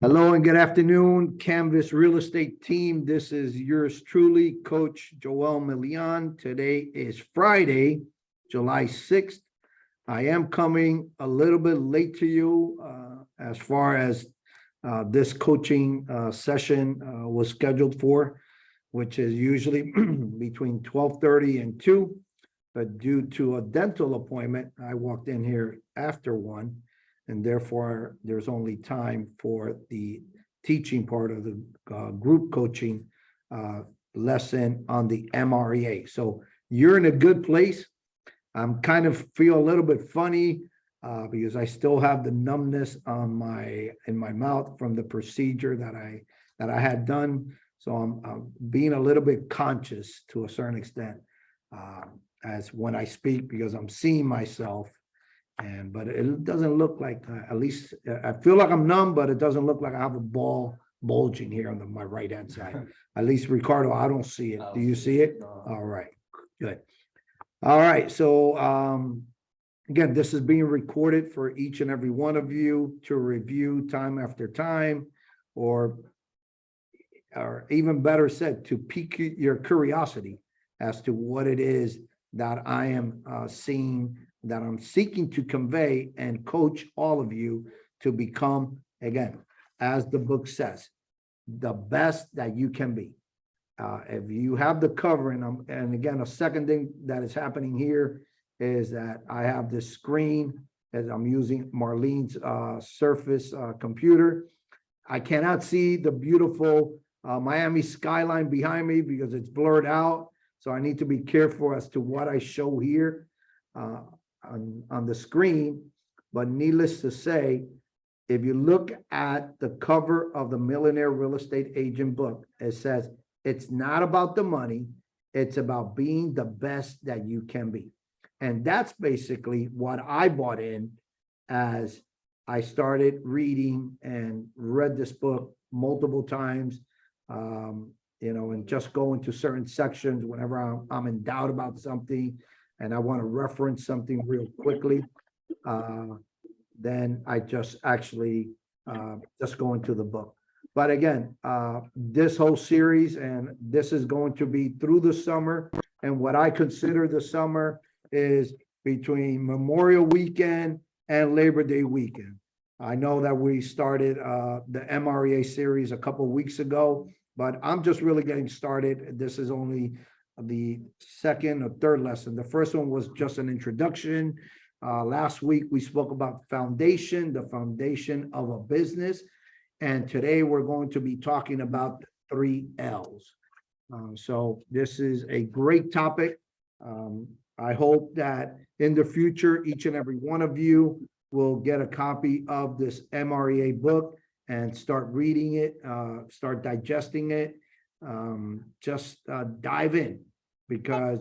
Hello and good afternoon, Canvas Real Estate Team. This is yours truly, Coach Joel Millionaire. Today is Friday, July 6th. I am coming a little bit late to you as far as this coaching session was scheduled for, which is usually between 12:30 and 2. But due to a dental appointment, I walked in here after 1. And therefore, there's only time for the teaching part of the group coaching lesson on the MREA. So you're in a good place. I'm kind of feel a little bit funny because I still have the numbness on in my mouth from the procedure that I had done. So I'm being a little bit conscious to a certain extent as when I speak, because I'm seeing myself. But it doesn't look like, at least I feel like I'm numb, but it doesn't look like I have a ball bulging here on my right hand side. At least, Ricardo, I don't see it. Do you see it? All right, good. All right, so again, this is being recorded for each and every one of you to review time after time, or even better said, to pique your curiosity as to what it is that I am seeing, that I'm seeking to convey and coach all of you to become, again, as the book says, the best that you can be. If you have the cover, and again, a second thing that is happening here is that I have this screen as I'm using Marlene's Surface computer. I cannot see the beautiful Miami skyline behind me because it's blurred out. So I need to be careful as to what I show here on the screen. But needless to say, if you look at the cover of the Millionaire Real Estate Agent book, it says, it's not about the money, it's about being the best that you can be. And that's basically what I bought in as I started reading and read this book multiple times. And just go into certain sections whenever I'm in doubt about something and I want to reference something real quickly, then I just actually just go into the book. But again, this whole series, and this is going to be through the summer, and what I consider the summer is between Memorial Weekend and Labor Day weekend. I know that we started the MREA series a couple of weeks ago, but I'm just really getting started. This is only the second or third lesson. The first one was just an introduction. Last week, we spoke about the foundation of a business. And today we're going to be talking about the 3 L's. So this is a great topic. I hope that in the future, each and every one of you will get a copy of this MREA book and start reading it, start digesting it, just dive in, because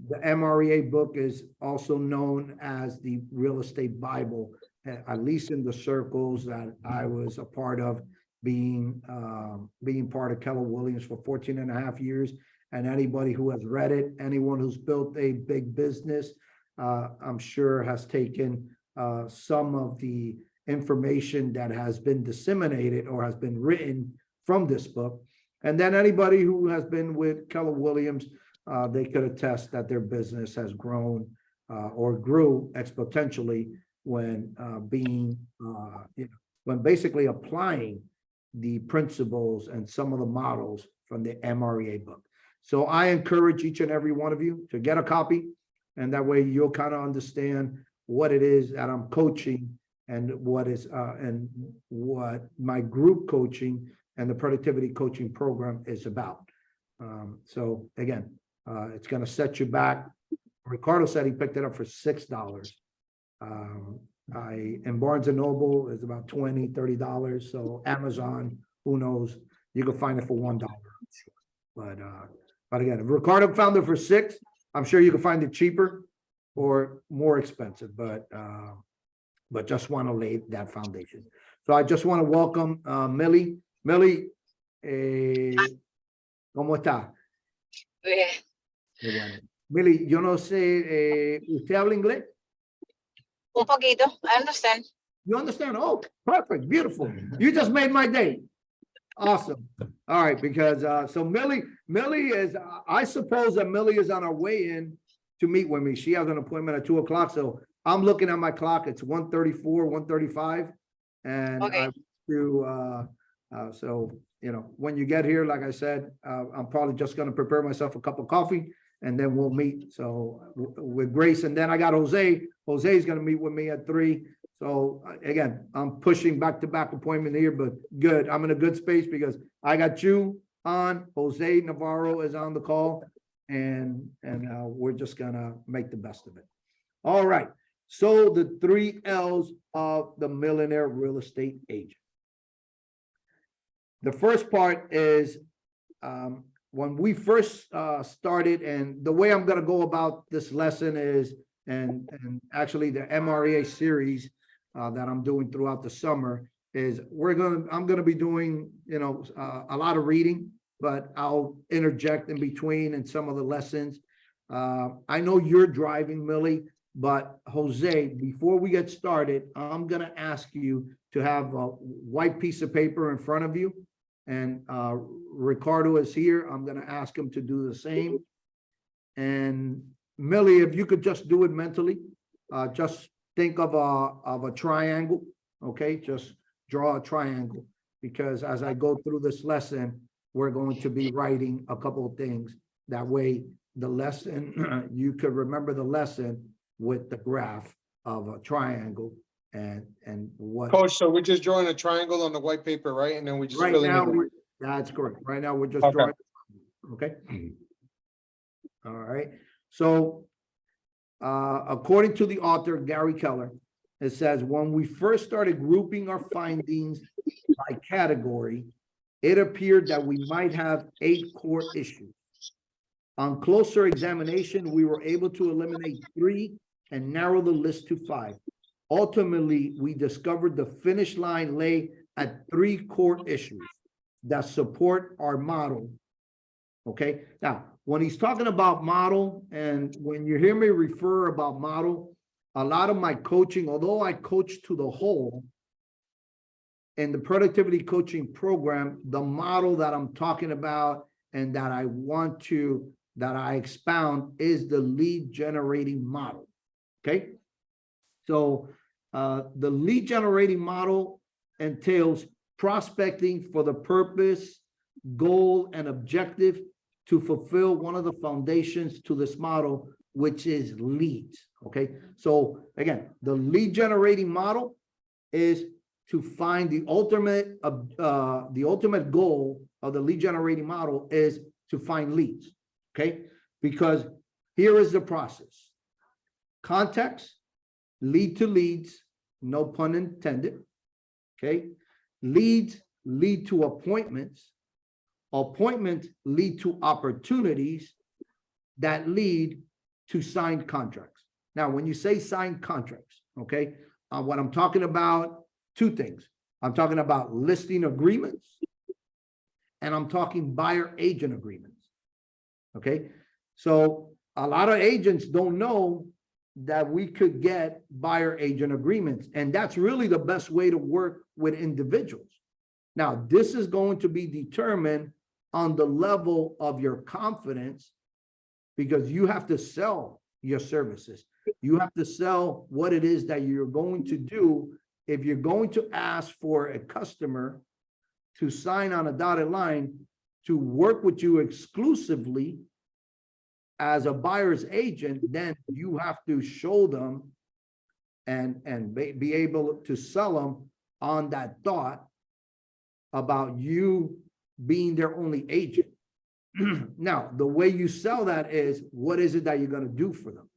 the MREA book is also known as the real estate Bible, at least in the circles that I was a part of, being part of Keller Williams for 14 and a half years. And anybody who has read it, anyone who's built a big business, I'm sure has taken some of the information that has been disseminated or has been written from this book. And then anybody who has been with Keller Williams, they could attest that their business has grown or grew exponentially when when basically applying the principles and some of the models from the MREA book. So I encourage each and every one of you to get a copy, and that way you'll kind of understand what it is that I'm coaching and what my group coaching and the productivity coaching program is about. So again, it's going to set you back. Ricardo said he picked it up for $6. In Barnes and Noble is about $20, $30. So Amazon, who knows? You can find it for $1. But again, if Ricardo found it for $6, I'm sure you can find it cheaper or more expensive. But just want to lay that foundation. So I just want to welcome Millie. Millie, ¿cómo está? Bien. Bueno. Millie, yo no sé, ¿usted habla inglés? Un poquito. I understand. You understand? Oh, perfect, beautiful. You just made my day. Awesome. All right, because so Millie is, I suppose that Millie is on her way in to meet with me. She has an appointment at 2 o'clock. So I'm looking at my clock. It's 1:34, 1:35. And Okay. I do so when you get here, like I said, I'm probably just gonna prepare myself a cup of coffee and then we'll meet. So with Grace, and then I got Jose. Jose's gonna meet with me at 3. So again, I'm pushing back-to-back appointment here, but good. I'm in a good space because I got you on, Jose Navarro is on the call, and we're just gonna make the best of it. All right. So the 3 L's of the millionaire real estate agent. The first part is when we first started, and the way I'm gonna go about this lesson is, and actually the MREA series that I'm doing throughout the summer is I'm gonna be doing a lot of reading, but I'll interject in between in some of the lessons. I know you're driving, Millie, but Jose, before we get started, I'm gonna ask you to have a white piece of paper in front of you, and Ricardo is here. I'm gonna ask him to do the same. And Millie, if you could just do it mentally, just think of a triangle, okay? Just draw a triangle, because as I go through this lesson, we're going to be writing a couple of things. That way, the lesson, you could remember the lesson with the graph of a triangle and what. Coach, so we're just drawing a triangle on the white paper, right? And then we just Right fill in now, the- that's correct. Right now, we're just Okay. drawing, okay? All right, so according to the author, Gary Keller, it says, when we first started grouping our findings by category, it appeared that we might have 8 core issues. On closer examination, we were able to eliminate 3 and narrow the list to 5. Ultimately, we discovered the finish line lay at 3 core issues that support our model. Okay, now, when he's talking about model, and when you hear me refer about model, a lot of my coaching, although I coach to the whole, in the productivity coaching program, the model that I'm talking about and that I expound is the lead generating model. Okay, so the lead generating model entails prospecting for the purpose, goal, and objective to fulfill one of the foundations to this model, which is leads. Okay, so again, the lead generating model is to find the ultimate goal of the lead generating model is to find leads. Okay, because here is the process: context, lead to leads, no pun intended. Okay, leads lead to appointments. Appointments lead to opportunities that lead to signed contracts. Now, when you say signed contracts, okay, what I'm talking about, 2 things. I'm talking about listing agreements, and I'm talking buyer agent agreements. Okay, so a lot of agents don't know that we could get buyer agent agreements, and that's really the best way to work with individuals. Now, this is going to be determined on the level of your confidence, because you have to sell your services. You have to sell what it is that you're going to do. If you're going to ask for a customer to sign on a dotted line to work with you exclusively as a buyer's agent, then you have to show them and be able to sell them on that thought about you being their only agent. Now, the way you sell that is, what is it that you're going to do for them?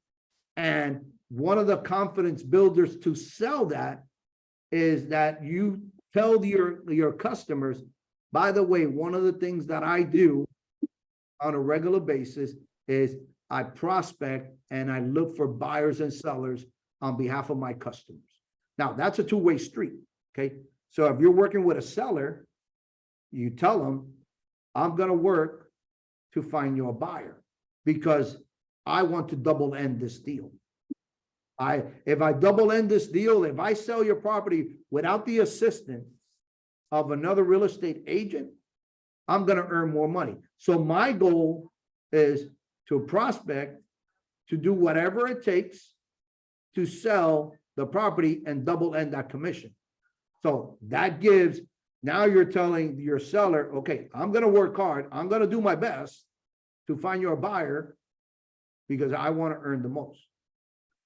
And one of the confidence builders to sell that is that you tell your customers, by the way, one of the things that I do on a regular basis is I prospect and I look for buyers and sellers on behalf of my customers. Now, that's a 2-way street, okay? So if you're working with a seller, you tell them, I'm going to work to find you a buyer because I want to double end this deal. If I double end this deal, if I sell your property without the assistance of another real estate agent, I'm gonna earn more money. So my goal is to prospect, to do whatever it takes to sell the property and double end that commission. So that gives, now you're telling your seller, okay, I'm gonna work hard, I'm gonna do my best to find you a buyer because I want to earn the most.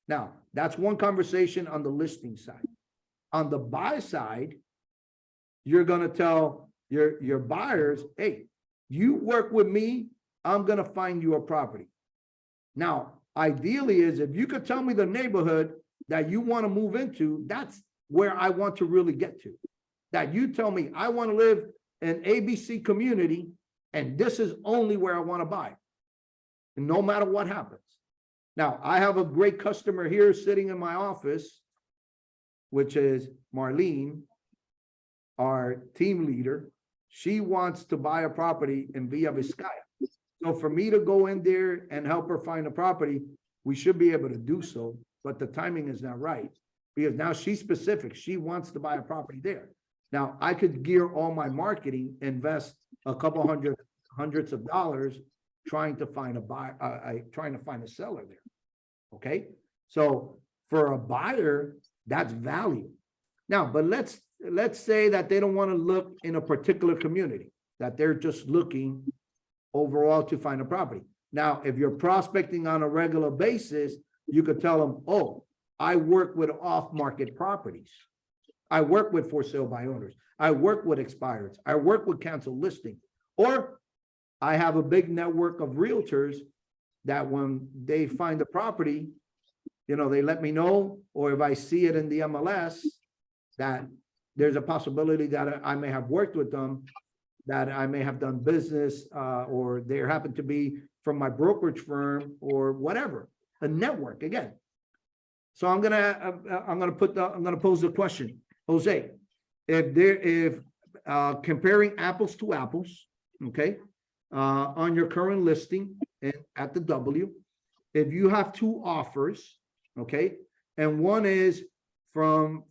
Now, that's one conversation on the listing side. On the buy side, you're gonna tell your buyers, hey, you work with me, I'm gonna find you a property. Now, ideally is if you could tell me the neighborhood that you want to move into, that's where I want to really get to. That you tell me, I want to live in ABC community, and this is only where I want to buy. And no matter what happens. Now, I have a great customer here sitting in my office, which is Marlene, our team leader. She wants to buy a property in Villa Vizcaya. So for me to go in there and help her find a property, we should be able to do so, but the timing is not right because now she's specific. She wants to buy a property there. Now I could gear all my marketing, invest a couple hundreds of dollars trying to find a buyer, trying to find a seller there. Okay. So for a buyer, that's value. Now, but let's say that they don't want to look in a particular community, that they're just looking overall to find a property. Now, if you're prospecting on a regular basis, you could tell them, oh, I work with off-market properties. I work with for sale by owners. I work with expireds. I work with canceled listings. Or I have a big network of realtors that when they find the property, you know, they let me know, or if I see it in the MLS, that there's a possibility that I may have worked with them, that I may have done business, or they happen to be from my brokerage firm or whatever, a network again. So I'm gonna pose the question, Jose, if comparing apples to apples, okay, on your current listing and at the W, if you have two offers, okay, and one is from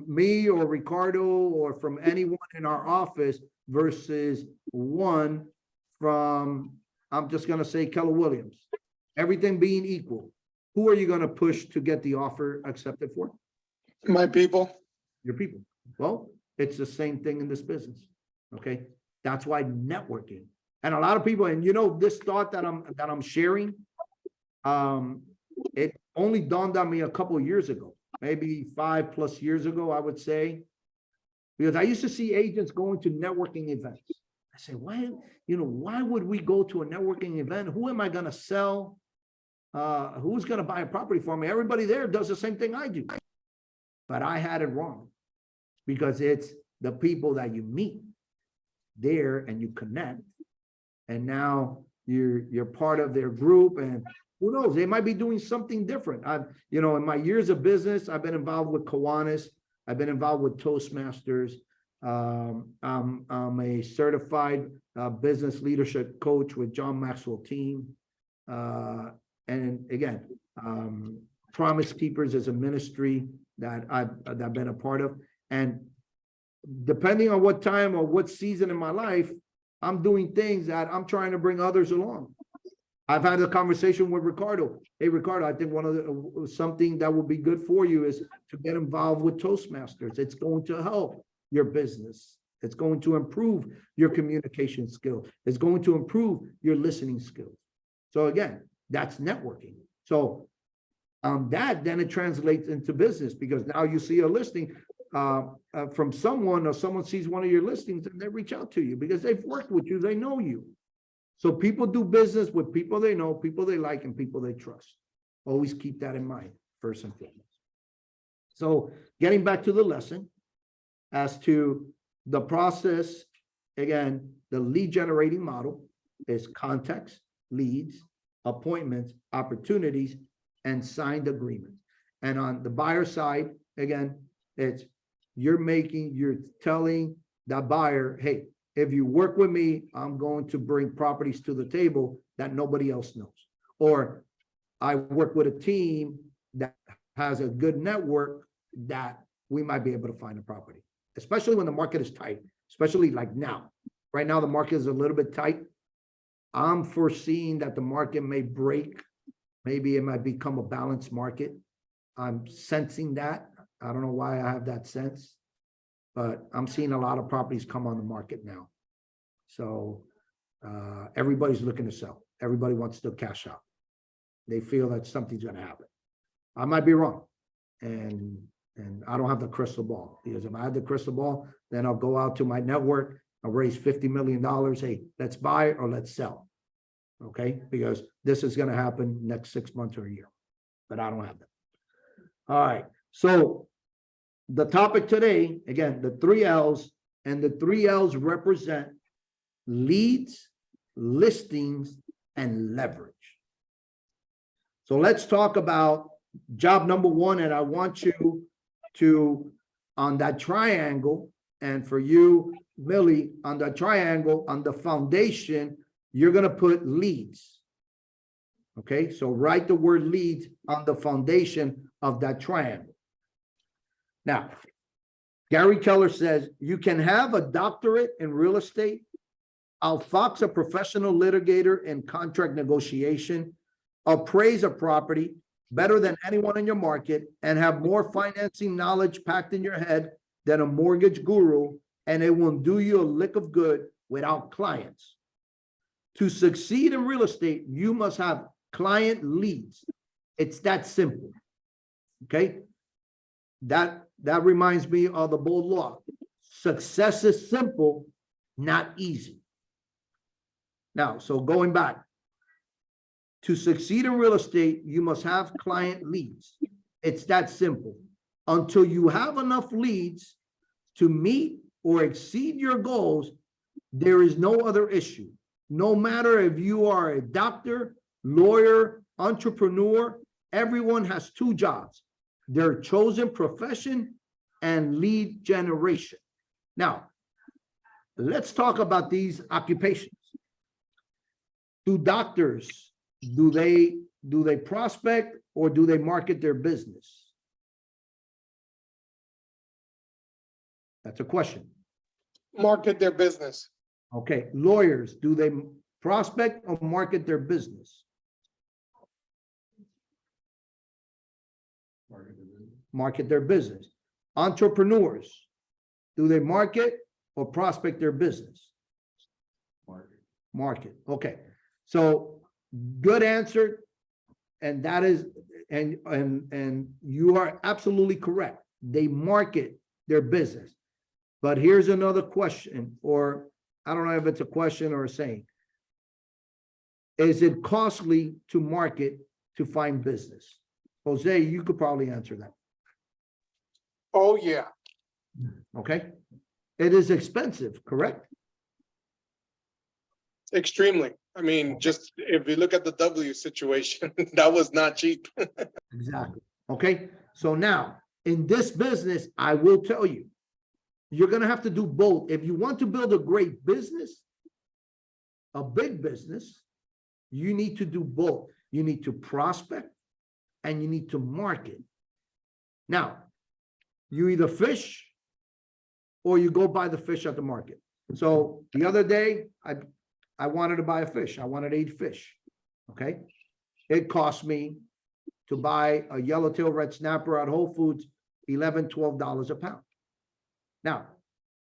me or Ricardo or from anyone in our office versus one from, I'm just going to say Keller Williams, everything being equal, who are you going to push to get the offer accepted for? My people. Your people. Well, it's the same thing in this business. Okay. That's why networking, and a lot of people, and you know, this thought that I'm sharing, it only dawned on me a couple of years ago, maybe 5+ years ago, I would say, because I used to see agents going to networking events. I say, why would we go to a networking event? Who am I going to sell? Who's going to buy a property for me? Everybody there does the same thing I do. But I had it wrong, because it's the people that you meet there and you connect, and now you're part of their group, and who knows, they might be doing something different. In my years of business, I've been involved with Kiwanis. I've been involved with Toastmasters. I'm a certified business leadership coach with John Maxwell team. And again, Promise Keepers is a ministry that I've been a part of. And depending on what time or what season in my life, I'm doing things that I'm trying to bring others along. I've had a conversation with Ricardo. Hey, Ricardo, I think something that would be good for you is to get involved with Toastmasters. It's going to help your business. It's going to improve your communication skills. It's going to improve your listening skills. So again, that's networking. So then it translates into business, because now you see a listing from someone, or someone sees one of your listings and they reach out to you because they've worked with you, they know you. So people do business with people they know, people they like, and people they trust. Always keep that in mind, first and foremost. So getting back to the lesson, as to the process, again, the lead generating model is contacts, leads, appointments, opportunities, and signed agreements. And on the buyer side, again, it's you're telling the buyer, hey, if you work with me, I'm going to bring properties to the table that nobody else knows. Or I work with a team that has a good network, that we might be able to find a property, especially when the market is tight, especially like now. Right now, the market is a little bit tight. I'm foreseeing that the market may break. Maybe it might become a balanced market. I'm sensing that. I don't know why I have that sense, but I'm seeing a lot of properties come on the market now. So everybody's looking to sell. Everybody wants to cash out. They feel that something's going to happen. I might be wrong. And I don't have the crystal ball, because if I had the crystal ball, then I'll go out to my network, I'll raise $50 million. Hey, let's buy or let's sell. Okay, because this is going to happen next 6 months or a year, but I don't have that. All right, so the topic today, again, the 3 L's, and the 3 L's represent leads, listings, and leverage. So let's talk about job number 1, and I want you to, on that triangle, and for you, Millie, on the triangle, on the foundation, you're going to put leads. Okay, so write the word leads on the foundation of that triangle. Now, Gary Keller says, you can have a doctorate in real estate, outfox a professional litigator in contract negotiation, appraise a property better than anyone in your market, and have more financing knowledge packed in your head than a mortgage guru, and it won't do you a lick of good without clients. To succeed in real estate, you must have client leads. It's that simple. Okay? That reminds me of the bold law. Success is simple, not easy. Now, so going back, to succeed in real estate, you must have client leads. It's that simple. Until you have enough leads to meet or exceed your goals, there is no other issue. No matter if you are a doctor, lawyer, entrepreneur, everyone has 2 jobs: their chosen profession and lead generation. Now, let's talk about these occupations. Do doctors, do they prospect, or do they market their business? That's a question. Market their business. Okay, lawyers, do they prospect or market their business? Market their business. Entrepreneurs, do they market or prospect their business? Market. Okay, so good answer, and that is, and you are absolutely correct. They market their business. But here's another question, or I don't know if it's a question or a saying. Is it costly to market to find business? Jose, you could probably answer that. Oh, yeah. Okay. It is expensive, correct? Extremely. I mean, just if you look at the W situation, that was not cheap. Exactly. Okay. So now in this business, I will tell you, you're going to have to do both. If you want to build a great business, a big business, you need to do both. You need to prospect and you need to market. Now, you either fish or you go buy the fish at the market. So the other day, I wanted to buy a fish. I wanted to eat fish. Okay. It cost me to buy a yellowtail red snapper at Whole Foods, $11, $12 a pound. Now,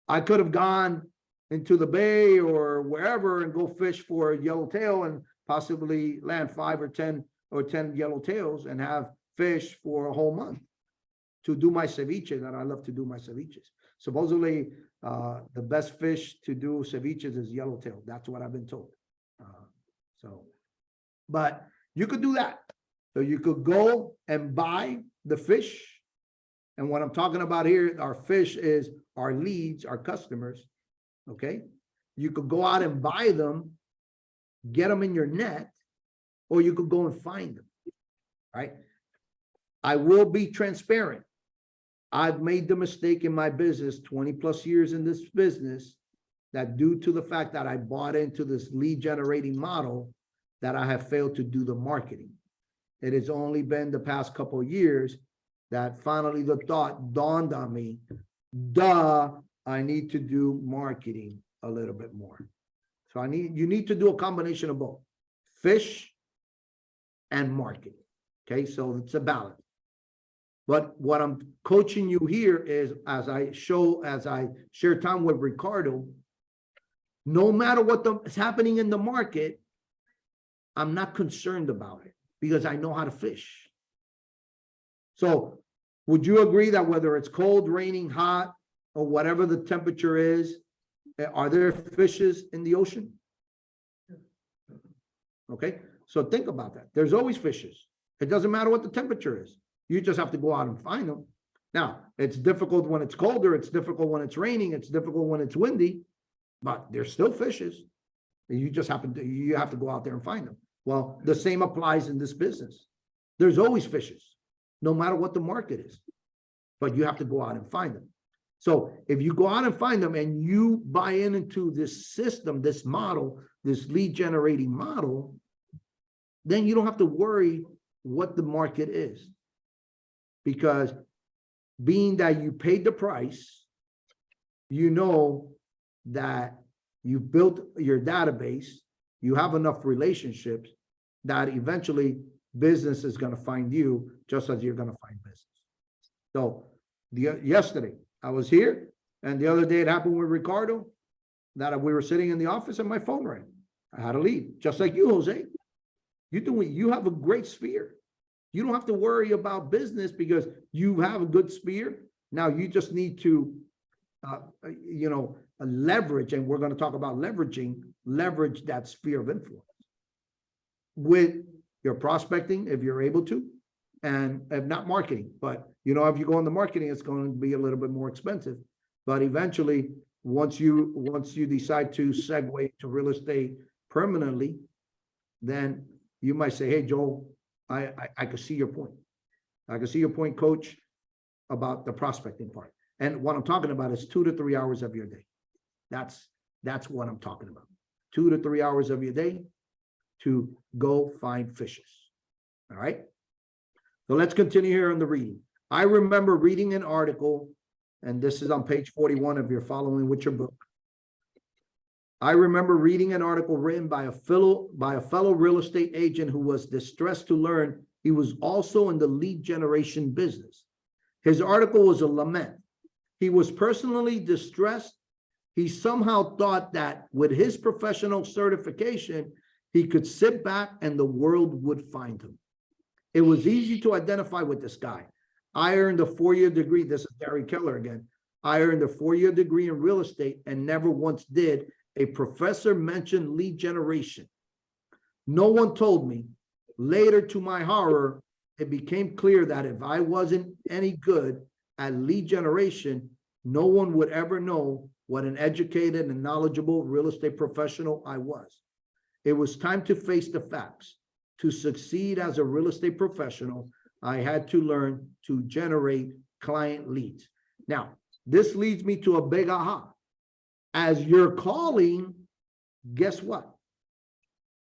I could have gone into the bay or wherever and go fish for a yellowtail and possibly land 5 or 10 yellowtails and have fish for a whole month to do my ceviche that I love to do my ceviches. Supposedly, the best fish to do ceviches is yellowtail. That's what I've been told. But you could do that. So you could go and buy the fish. And what I'm talking about here, our fish is our leads, our customers. Okay. You could go out and buy them, get them in your net, or you could go and find them. Right. I will be transparent. I've made the mistake in my business, 20 plus years in this business, that due to the fact that I bought into this lead generating model, that I have failed to do the marketing. It has only been the past couple of years that finally the thought dawned on me, duh, I need to do marketing a little bit more. So you need to do a combination of both fish and marketing. Okay, so it's a balance. But what I'm coaching you here is as I share time with Ricardo, no matter what is happening in the market, I'm not concerned about it because I know how to fish. So would you agree that whether it's cold, raining, hot, or whatever the temperature is, are there fishes in the ocean? Okay, so think about that. There's always fishes. It doesn't matter what the temperature is. You just have to go out and find them. Now, it's difficult when it's colder. It's difficult when it's raining. It's difficult when it's windy, but there's still fishes. You just have to go out there and find them. Well, the same applies in this business. There's always fishes, no matter what the market is, but you have to go out and find them. So if you go out and find them and you buy into this system, this model, this lead generating model, then you don't have to worry what the market is. Because being that you paid the price, you know that you've built your database, you have enough relationships that eventually business is going to find you just as you're going to find business. So yesterday I was here, and the other day it happened with Ricardo that we were sitting in the office and my phone rang. I had a lead, just like you, Jose. You have a great sphere. You don't have to worry about business because you have a good sphere. Now you just need to, leverage, and we're going to talk about leverage that sphere of influence with your prospecting if you're able to, and if not marketing. But if you go into marketing, it's going to be a little bit more expensive. But eventually, once you decide to segue to real estate permanently, then you might say, "Hey, Joel, I can see your point. I can see your point, Coach, about the prospecting part." And what I'm talking about is 2 to 3 hours of your day. That's what I'm talking about. 2 to 3 hours of your day to go find fishes. All right. So let's continue here on the reading. I remember reading an article, and this is on page 41 if you're following with your book. I remember reading an article written by a fellow real estate agent who was distressed to learn he was also in the lead generation business. His article was a lament. He was personally distressed. He somehow thought that with his professional certification, he could sit back and the world would find him. It was easy to identify with this guy. I earned a 4-year degree. This is Gary Keller again. I earned a 4-year degree in real estate and never once did a professor mention lead generation. No one told me. Later, to my horror, it became clear that if I wasn't any good at lead generation, no one would ever know what an educated and knowledgeable real estate professional I was. It was time to face the facts. To succeed as a real estate professional, I had to learn to generate client leads. Now, this leads me to a big aha. As you're calling, guess what?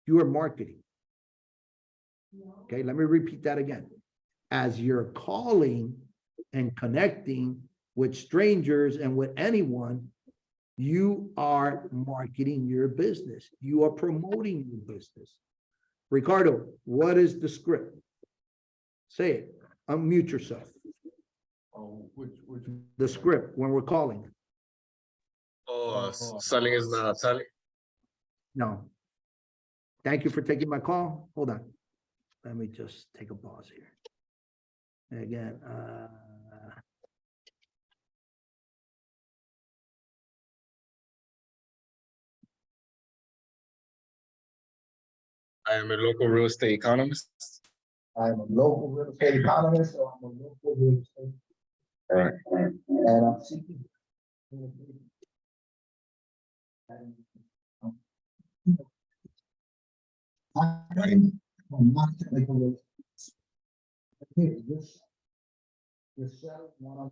You are marketing. Okay, let me repeat that again. As you're calling and connecting with strangers and with anyone, you are marketing your business. You are promoting your business. Ricardo, what is the script? Say it. Unmute yourself. Oh, The script when we're calling. selling is not selling. No. Thank you for taking my call. Hold on. Let me just take a pause here. And again, I am a local real estate economist. I'm a local real estate economist, or I'm a local real estate, All right. and I'm seeking. I'm not technical real estate. Here, this selling one of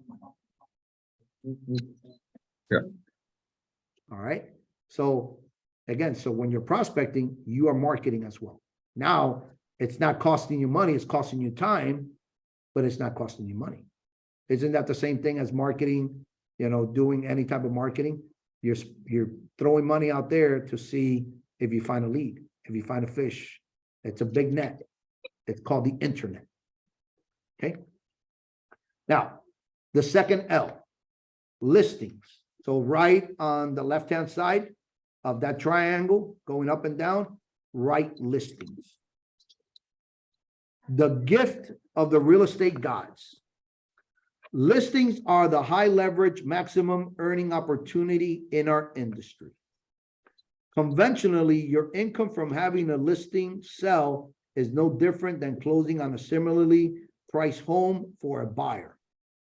all right. So again, so when you're prospecting, you are marketing as well. Now it's not costing you money, it's costing you time, but it's not costing you money. Isn't that the same thing as marketing, doing any type of marketing? You're throwing money out there to see if you find a lead, if you find a fish. It's a big net. It's called the internet. Okay. Now, the second L, listings. So right on the left-hand side of that triangle going up and down, write listings. The gift of the real estate gods. Listings are the high leverage, maximum earning opportunity in our industry. Conventionally, your income from having a listing sell is no different than closing on a similarly priced home for a buyer.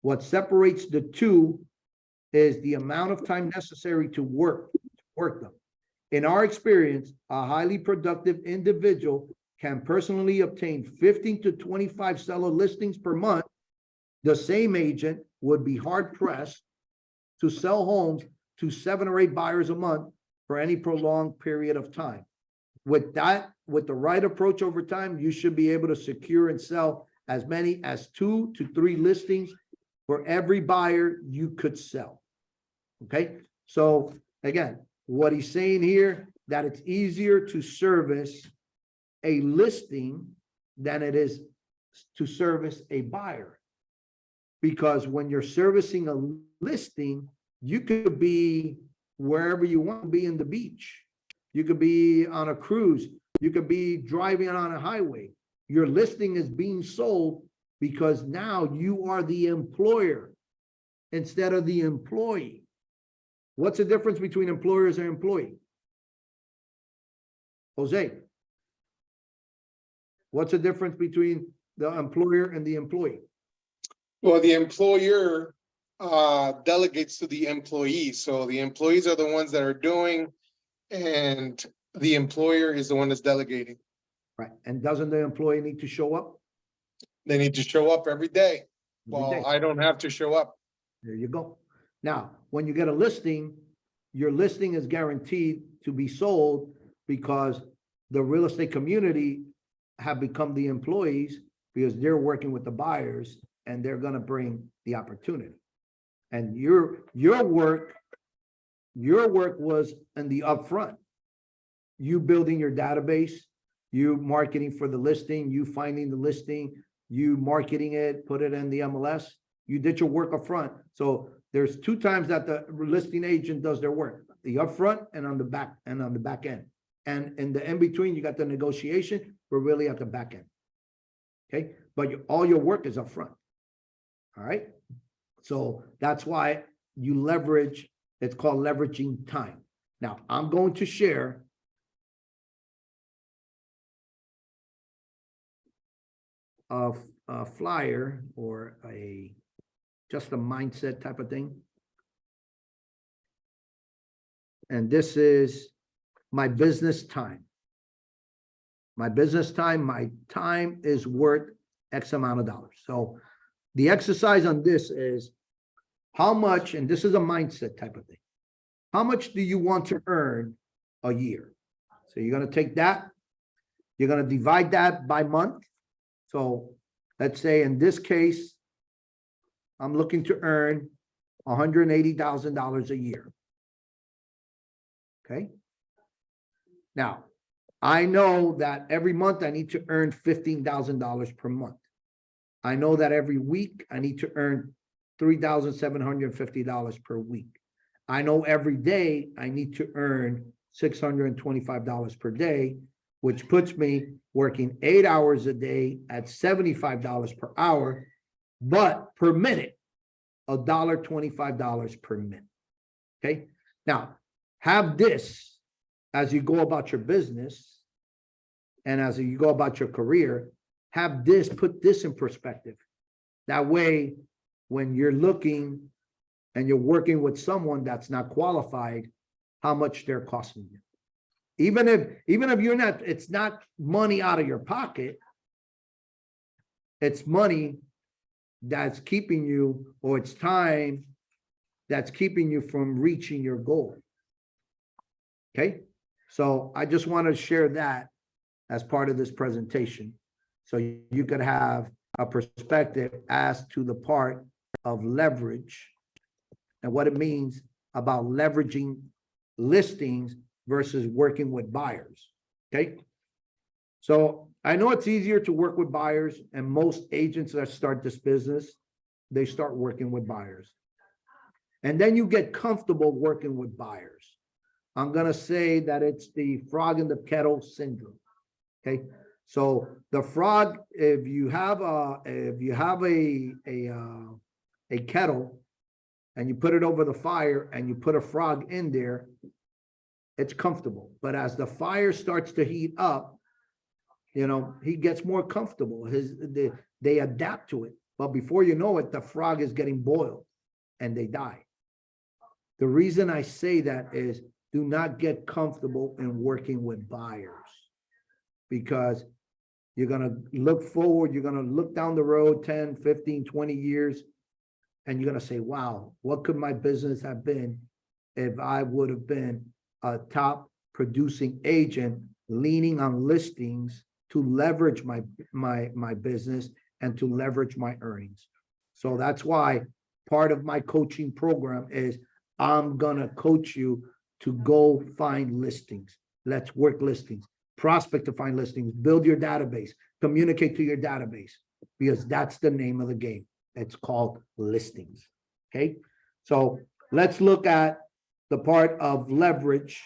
What separates the two is the amount of time necessary to work them. In our experience, a highly productive individual can personally obtain 15 to 25 seller listings per month. The same agent would be hard pressed to sell homes to 7 or 8 buyers a month for any prolonged period of time. With the right approach over time, you should be able to secure and sell as many as 2 to 3 listings for every buyer you could sell. Okay, so again, what he's saying here, that it's easier to service a listing than it is to service a buyer. Because when you're servicing a listing, you could be wherever you want to be in the beach. You could be on a cruise. You could be driving on a highway. Your listing is being sold because now you are the employer instead of the employee. What's the difference between employers and employee? Jose, what's the difference between the employer and the employee? Well, the employer delegates to the employees. So the employees are the ones that are doing, and the employer is the one that's delegating. Right, and doesn't the employee need to show up? They need to show up every day. Every Well, day? I don't have to show up. There you go. Now, when you get a listing, your listing is guaranteed to be sold because the real estate community have become the employees because they're working with the buyers and they're going to bring the opportunity. And your work was in the upfront. You building your database, you marketing for the listing, you finding the listing, you marketing it, put it in the MLS. You did your work up front. So there's 2 times that the listing agent does their work, the upfront and on the back end. And in the in between, you got the negotiation. We're really at the back end. Okay, but all your work is up front. All right. So that's why you leverage. It's called leveraging time. Now I'm going to share a flyer or just a mindset type of thing. And this is my business time. My business time, my time is worth X amount of dollars. So the exercise on this is how much, and this is a mindset type of thing. How much do you want to earn a year? So you're going to take that, you're going to divide that by month. So let's say in this case, I'm looking to earn $180,000 a year. Okay. Now, I know that every month I need to earn $15,000 per month. I know that every week I need to earn $3,750 per week. I know every day I need to earn $625 per day, which puts me working 8 hours a day at $75 per hour, but per minute, $1.25 per minute. Okay. Now, have this as you go about your business and as you go about your career, have this, put this in perspective. That way, when you're looking and you're working with someone that's not qualified, how much they're costing you. Even if you're not, it's not money out of your pocket. It's money that's keeping you, or it's time that's keeping you from reaching your goal. Okay. So I just want to share that as part of this presentation. So you could have a perspective as to the part of leverage and what it means about leveraging listings versus working with buyers. Okay. So I know it's easier to work with buyers, and most agents that start this business, they start working with buyers. And then you get comfortable working with buyers. I'm gonna say that it's the frog in the kettle syndrome. Okay, so the frog, if you have a kettle and you put it over the fire and you put a frog in there, it's comfortable. But as the fire starts to heat up, he gets more comfortable. They adapt to it. But before you know it, the frog is getting boiled and they die. The reason I say that is do not get comfortable in working with buyers, because you're going to look forward, you're going to look down the road 10, 15, 20 years, and you're going to say, wow, what could my business have been if I would have been a top producing agent leaning on listings to leverage my business and to leverage my earnings. So that's why part of my coaching program is I'm gonna coach you to go find listings. Let's work listings, prospect to find listings, build your database, communicate to your database, because that's the name of the game. It's called listings. Okay, so let's look at the part of leverage,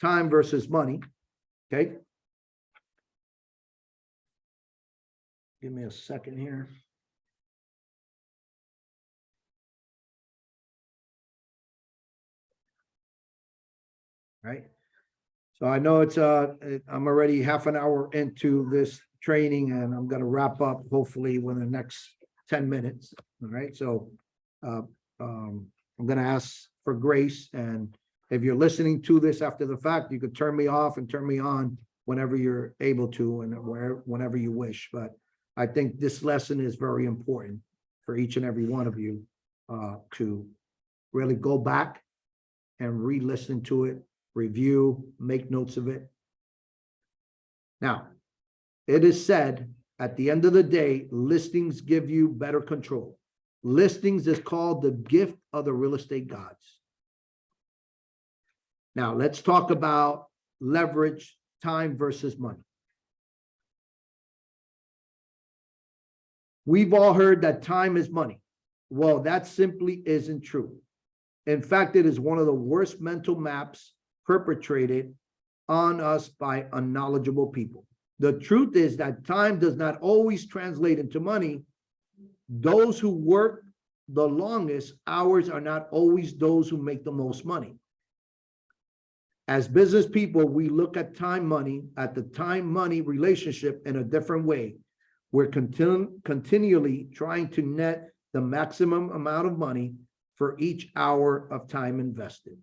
time versus money. Okay. Give me a second here. Right. So I know I'm already half an hour into this training, and I'm going to wrap up hopefully within the next 10 minutes. All right. So I'm going to ask for grace. And if you're listening to this after the fact, you could turn me off and turn me on whenever you're able to and whenever you wish. But I think this lesson is very important for each and every one of you to really go back and re-listen to it, review, make notes of it. Now, it is said at the end of the day, listings give you better control. Listings is called the gift of the real estate gods. Now, let's talk about leverage, time versus money. We've all heard that time is money. Well, that simply isn't true. In fact, it is one of the worst mental maps perpetrated on us by unknowledgeable people. The truth is that time does not always translate into money. Those who work the longest hours are not always those who make the most money. As business people, we look at the time-money relationship in a different way. We're continually trying to net the maximum amount of money for each hour of time invested.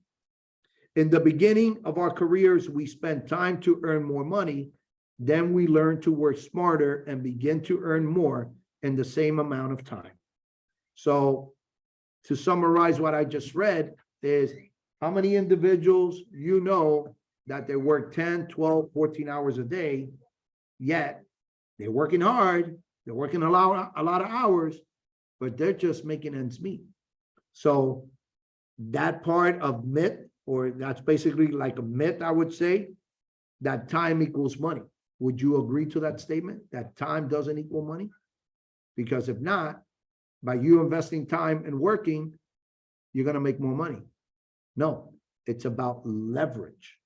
In the beginning of our careers, we spend time to earn more money. Then we learn to work smarter and begin to earn more in the same amount of time. So to summarize what I just read is how many individuals that they work 10, 12, 14 hours a day, yet they're working hard, they're working a lot of hours, but they're just making ends meet. So that part of myth, or that's basically like a myth, I would say, that time equals money. Would you agree to that statement, that time doesn't equal money? Because if not, by you investing time and working, you're going to make more money. No, it's about leverage.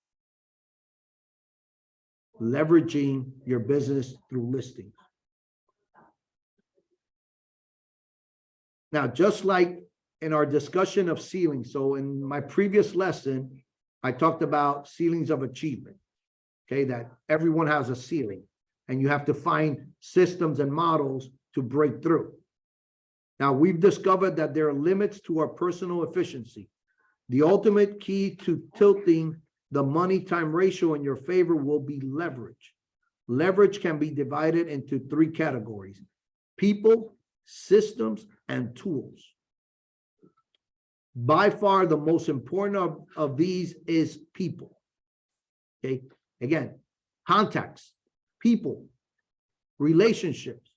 Leveraging your business through listings. Now, just like in our discussion of ceilings, so in my previous lesson, I talked about ceilings of achievement, okay, that everyone has a ceiling and you have to find systems and models to break through. Now, we've discovered that there are limits to our personal efficiency. The ultimate key to tilting the money-time ratio in your favor will be leverage. Leverage can be divided into 3 categories: people, systems, and tools. By far, the most important of these is people. Okay, again, contacts, people, relationships,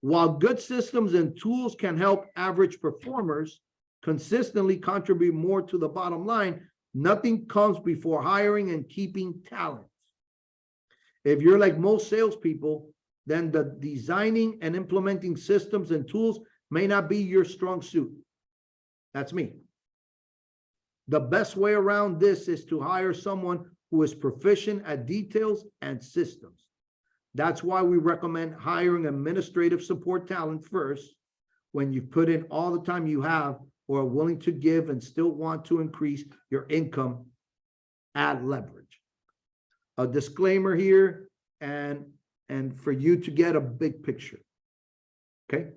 While good systems and tools can help average performers consistently contribute more to the bottom line, nothing comes before hiring and keeping talent. If you're like most salespeople, then the designing and implementing systems and tools may not be your strong suit. That's me. The best way around this is to hire someone who is proficient at details and systems. That's why we recommend hiring administrative support talent first. When you put in all the time you have or are willing to give and still want to increase your income, add leverage. A disclaimer here, and for you to get a big picture. Okay.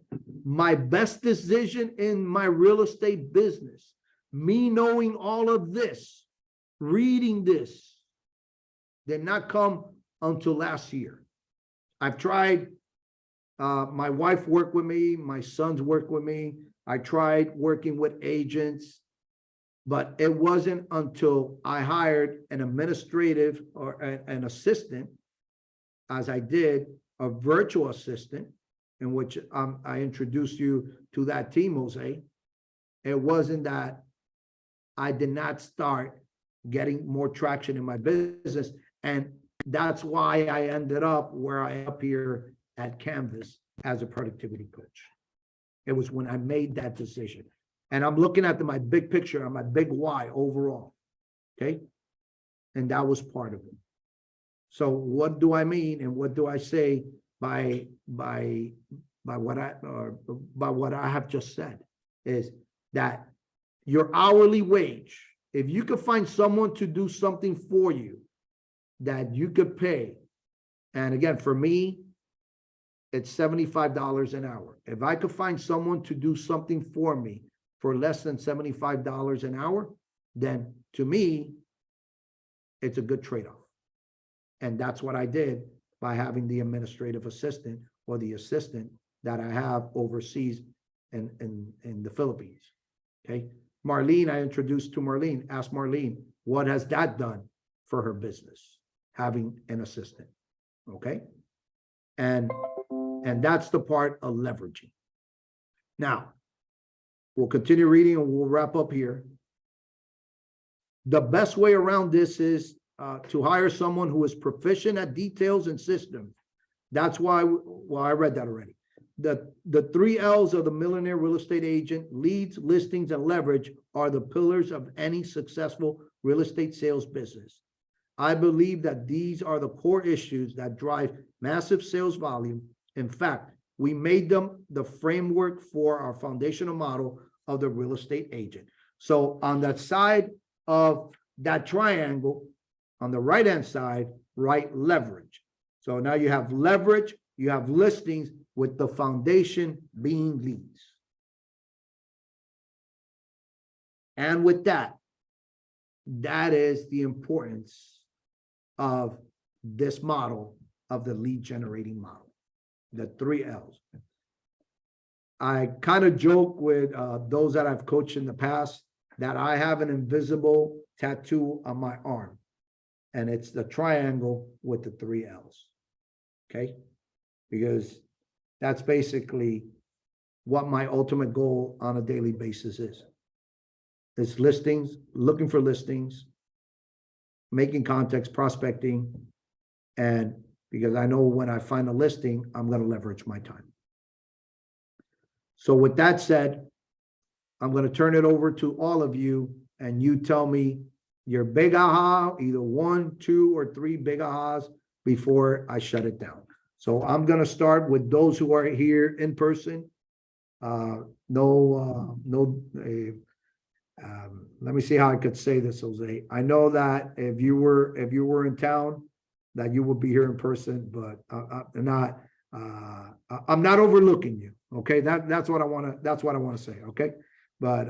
My best decision in my real estate business, me knowing all of this, reading this, did not come until last year. I've tried, my wife worked with me, my sons worked with me. I tried working with agents, but it wasn't until I hired an administrative or an assistant, as I did a virtual assistant, in which I introduced you to that team, Jose. It wasn't that I did not start getting more traction in my business. And that's why I ended up where I am up here at Canvas as a productivity coach. It was when I made that decision. And I'm looking at my big picture and my big why overall. Okay. And that was part of it. So what do I mean and what do I say by what I have just said is that your hourly wage, if you could find someone to do something for you that you could pay, and again, for me, it's $75 an hour. If I could find someone to do something for me for less than $75 an hour, then to me, it's a good trade-off. And that's what I did by having the administrative assistant or the assistant that I have overseas in the Philippines. Okay. Marlene, I introduced to Marlene, ask Marlene, what has that done for her business, having an assistant? Okay. And that's the part of leveraging. Now, we'll continue reading and we'll wrap up here. The best way around this is to hire someone who is proficient at details and systems. That's why, well, I read that already. The 3 L's of the Millionaire Real Estate Agent: leads, listings, and leverage, are the pillars of any successful real estate sales business. I believe that these are the core issues that drive massive sales volume. In fact, we made them the framework for our foundational model of the real estate agent. So on that side of that triangle, on the right-hand side, write leverage. So now you have leverage, you have listings, with the foundation being leads. And with that, that is the importance of this model, of the lead generating model, the 3 L's. I kind of joke with those that I've coached in the past that I have an invisible tattoo on my arm, and it's the triangle with the 3 L's. Okay, because that's basically what my ultimate goal on a daily basis is. It's listings, looking for listings, making contacts, prospecting, and because I know when I find a listing, I'm going to leverage my time. So with that said, I'm going to turn it over to all of you, and you tell me your big aha, either 1, 2, or 3 big ahas before I shut it down. So I'm going to start with those who are here in person. Let me see how I could say this, Jose. I know that if you were in town, that you would be here in person, but I'm not overlooking you. Okay, that's what I want to say. Okay, but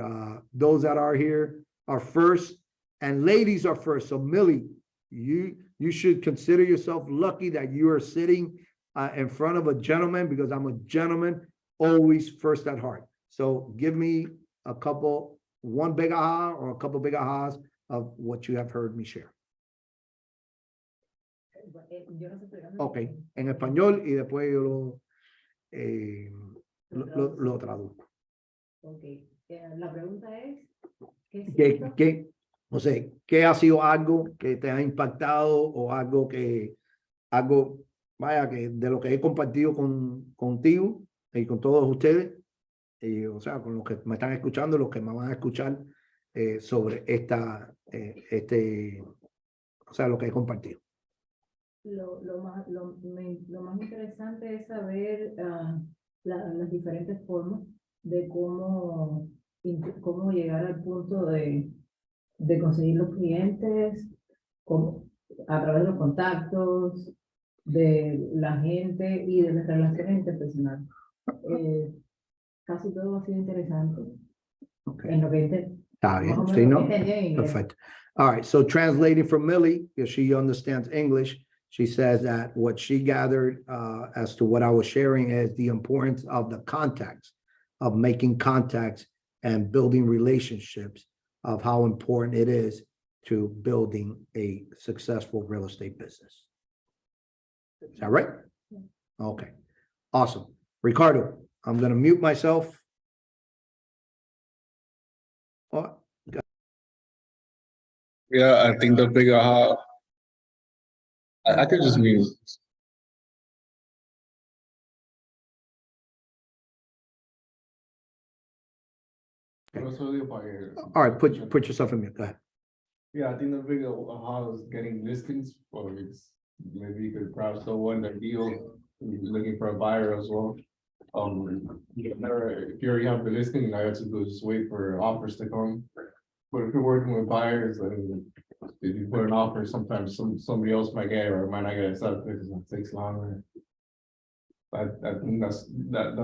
those that are here are first, and ladies are first. So Millie, you should consider yourself lucky that you are sitting in front of a gentleman, because I'm a gentleman, always first at heart. So give me one big aha or a couple big ahas of what you have heard me share. Okay, en español y después yo lo... lo traduzco. Ok. La pregunta es, ¿qué ¿Qué, siento? qué, no sé, qué ha sido algo que te ha impactado o algo, vaya, que de lo que he compartido contigo y con todos ustedes, y, o sea, con los que me están escuchando, los que me van a escuchar sobre o sea, lo que he compartido? Lo más interesante es saber las diferentes formas de cómo llegar al punto de conseguir los clientes, cómo, a través de los contactos, de la gente y de las relaciones interpersonales. Casi todo ha sido interesante. Okay. En lo que Está más o bien, menos sí, lo no? que entendí en inglés. Perfect. All right, so translating from Millie, because she understands English, she says that what she gathered as to what I was sharing is the importance of the contacts, of making contacts and building relationships, of how important it is to building a successful real estate business. Is that right? Okay, awesome. Ricardo, I'm going to mute myself. Oh, Yeah, I think the big aha. I could just mute. all right, put yourself in mute. Go ahead. Yeah, I think the big aha is getting listings, or it's maybe you could perhaps the one that deal, looking for a buyer as well. If you already have the listing, all you have to do is just wait for offers to come. But if you're working with buyers, then if you put an offer, sometimes somebody else might get it or might not get it accepted because it takes longer. I think that's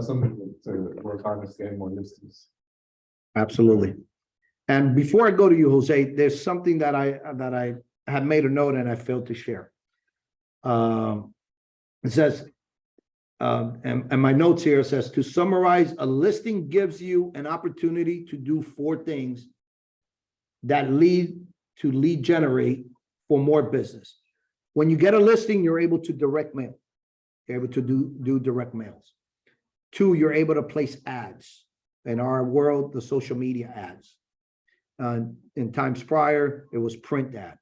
something to work on, is getting more listings. Absolutely. And before I go to you, Jose, there's something that I had made a note and I failed to share. It says, and my notes here says, to summarize, a listing gives you an opportunity to do 4 things that lead generate for more business. When you get a listing, you're able to direct mail. You're able to do direct mails. 2, you're able to place ads. In our world, the social media ads. In times prior, it was print ad.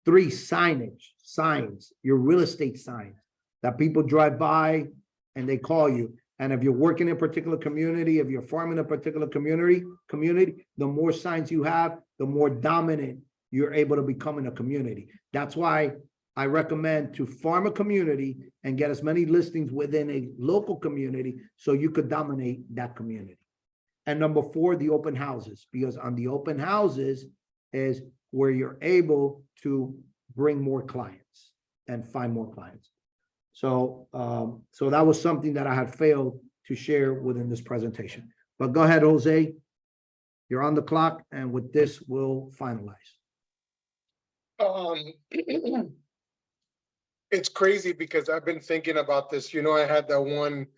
3, signs, your real estate signs that people drive by and they call you. And if you're working in a particular community, if you're farming a particular community, the more signs you have, the more dominant you're able to become in a community. That's why I recommend to farm a community and get as many listings within a local community so you could dominate that community. And number 4, the open houses, because on the open houses is where you're able to bring more clients and find more clients. So, so that was something that I had failed to share within this presentation. But go ahead, Jose. You're on the clock, and with this, we'll finalize. It's crazy because I've been thinking about this. You know, I had that one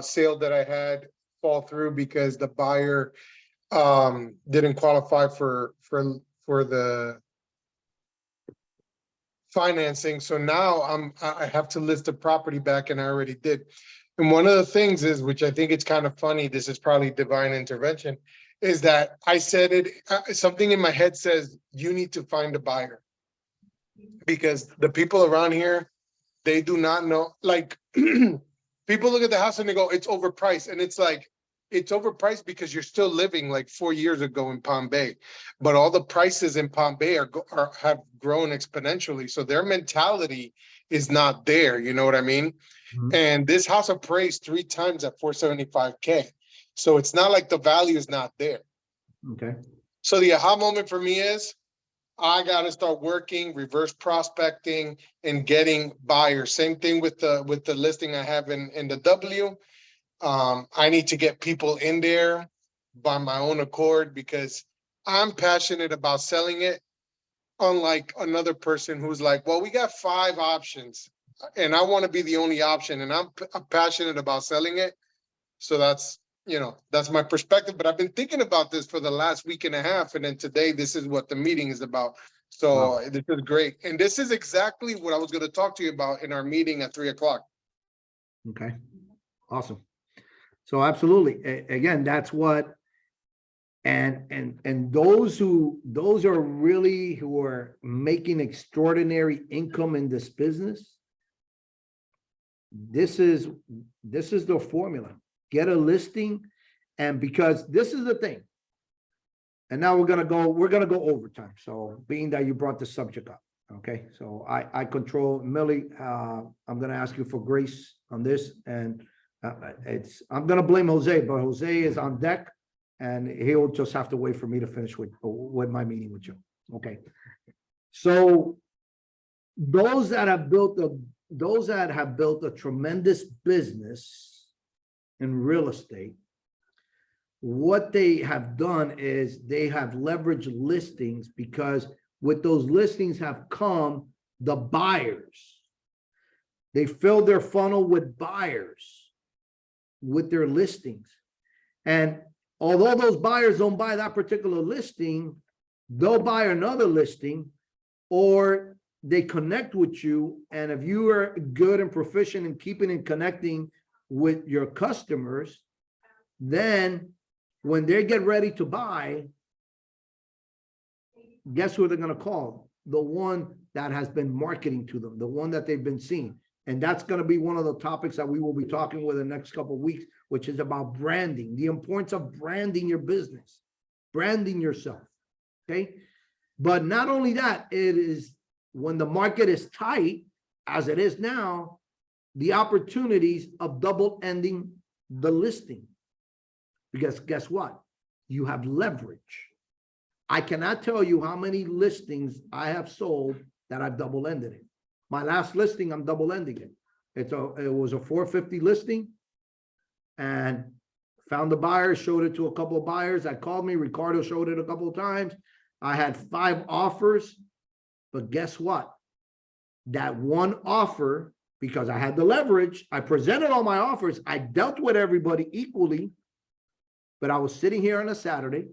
sale that I had fall through because the buyer didn't qualify for the financing. So now I have to list the property back, and I already did. And one of the things is, which I think it's kind of funny, this is probably divine intervention, is that I said it, something in my head says, you need to find a buyer. Because the people around here, they do not know, like, people look at the house and they go, it's overpriced. And it's like, it's overpriced because you're still living like 4 years ago in Palm Bay. But all the prices in Palm Bay have grown exponentially. So their mentality is not there. You know what I mean? Mhm. And this house appraised 3 times at 475K. So it's not like the value is not there. Okay. So the aha moment for me is, I got to start working, reverse prospecting, and getting buyers. Same thing with the listing I have in the W. I need to get people in there by my own accord because I'm passionate about selling it. Unlike another person who's like, well, we got 5 options and I want to be the only option, and I'm passionate about selling it. So that's, you know, that's my perspective, but I've been thinking about this for the last week and a half. And then today, this is what the meeting is about. So Wow. This is great. And this is exactly what I was going to talk to you about in our meeting at 3 o'clock. Okay. Awesome. So absolutely. Again, that's what, and those are really who are making extraordinary income in this business. This is the formula. Get a listing, and because this is the thing. And now we're gonna go overtime. So being that you brought the subject up, okay? So I control Millie. I'm gonna ask you for grace on this, and I'm gonna blame Jose, but Jose is on deck, and he'll just have to wait for me to finish with my meeting with you. Okay. So those that have built a tremendous business in real estate, what they have done is they have leveraged listings, because with those listings have come the buyers. They fill their funnel with buyers with their listings. And although those buyers don't buy that particular listing, they'll buy another listing, or they connect with you. And if you are good and proficient in keeping and connecting with your customers, then when they get ready to buy, guess who they're going to call? The one that has been marketing to them, the one that they've been seeing. And that's going to be one of the topics that we will be talking with in the next couple of weeks, which is about branding, the importance of branding your business, branding yourself. Okay. But not only that, it is when the market is tight, as it is now, the opportunities of double ending the listing. Because guess what? You have leverage. I cannot tell you how many listings I have sold that I've double ended it. My last listing, I'm double ending it. It was a 450 listing, and found the buyer, showed it to a couple of buyers that called me. Ricardo showed it a couple of times. I had 5 offers, but guess what? That one offer, because I had the leverage, I presented all my offers. I dealt with everybody equally, but I was sitting here on a Saturday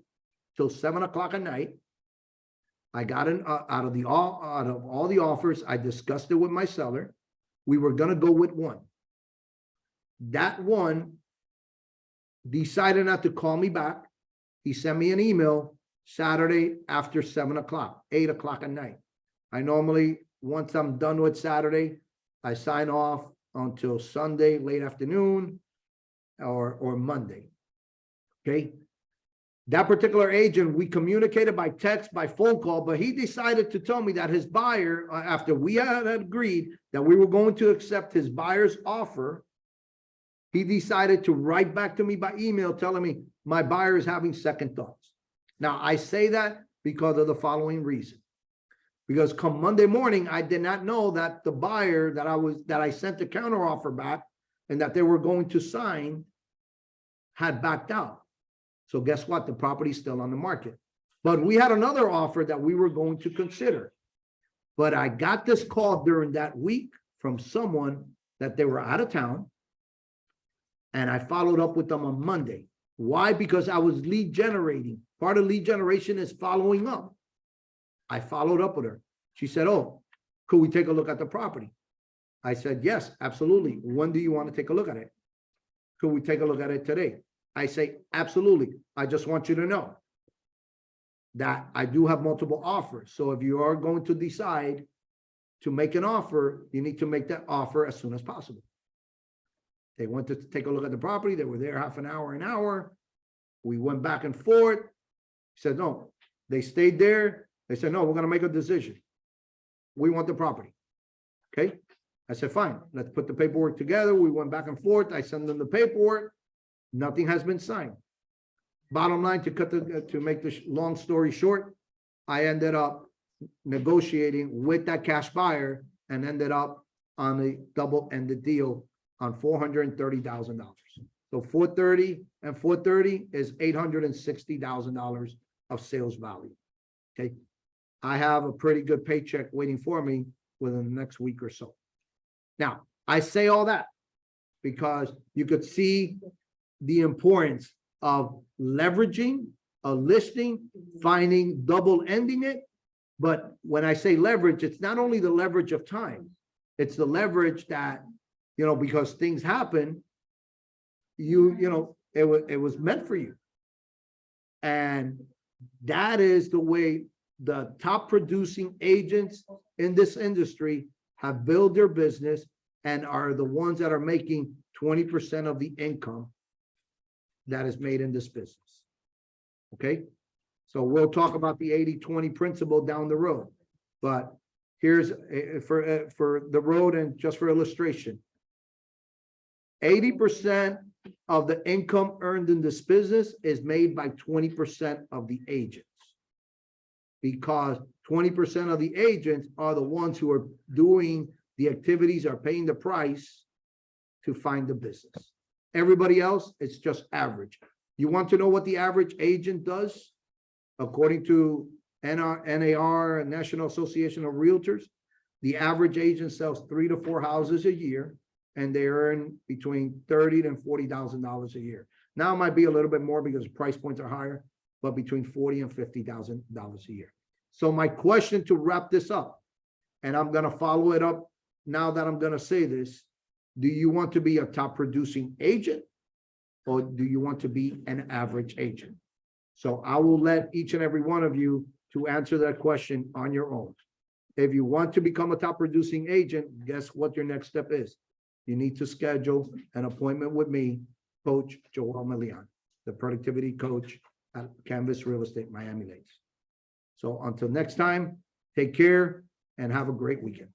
till 7 o'clock at night. I got out of all the offers. I discussed it with my seller. We were going to go with one. That one decided not to call me back. He sent me an email Saturday after 7 o'clock, 8 o'clock at night. I normally, once I'm done with Saturday, I sign off until Sunday, late afternoon or Monday. Okay. That particular agent, we communicated by text, by phone call, but he decided to tell me that his buyer, after we had agreed that we were going to accept his buyer's offer, he decided to write back to me by email telling me my buyer is having second thoughts. Now, I say that because of the following reason. Because come Monday morning, I did not know that the buyer that I sent the counter offer back and that they were going to sign had backed out. So guess what? The property's still on the market. But we had another offer that we were going to consider. But I got this call during that week from someone that they were out of town. And I followed up with them on Monday. Why? Because I was lead generating. Part of lead generation is following up. I followed up with her. She said, oh, could we take a look at the property? I said, yes, absolutely. When do you want to take a look at it? Could we take a look at it today? I say, absolutely. I just want you to know that I do have multiple offers. So if you are going to decide to make an offer, you need to make that offer as soon as possible. They went to take a look at the property. They were there half an hour. We went back and forth. He said, no, they stayed there. They said, no, we're going to make a decision. We want the property. Okay. I said, fine, let's put the paperwork together. We went back and forth. I sent them the paperwork. Nothing has been signed. Bottom line, to make the long story short, I ended up negotiating with that cash buyer and ended up on a double-ended deal on $430,000. So 430 and 430 is $860,000 of sales value. Okay. I have a pretty good paycheck waiting for me within the next week or so. Now, I say all that because you could see the importance of leveraging a listing, finding double ending it. But when I say leverage, it's not only the leverage of time, it's the leverage that, because things happen it was meant for you. And that is the way the top producing agents in this industry have built their business and are the ones that are making 20% of the income that is made in this business. Okay? So we'll talk about the 80-20 principle down the road. But here's for the road and just for illustration. 80% of the income earned in this business is made by 20% of the agents. Because 20% of the agents are the ones who are doing the activities, are paying the price to find the business. Everybody else, it's just average. You want to know what the average agent does? According to NAR, National Association of Realtors, the average agent sells 3 to 4 houses a year, and they earn between $30,000 and $40,000 a year. Now it might be a little bit more because price points are higher, but between $40,000 and $50,000 a year. So my question to wrap this up, and I'm going to follow it up now that I'm going to say this, do you want to be a top producing agent or do you want to be an average agent? So I will let each and every one of you to answer that question on your own. If you want to become a top producing agent, guess what your next step is? You need to schedule an appointment with me, Coach Joel Milian, the productivity coach at Canvas Real Estate Miami Lakes. So until next time, take care and have a great weekend.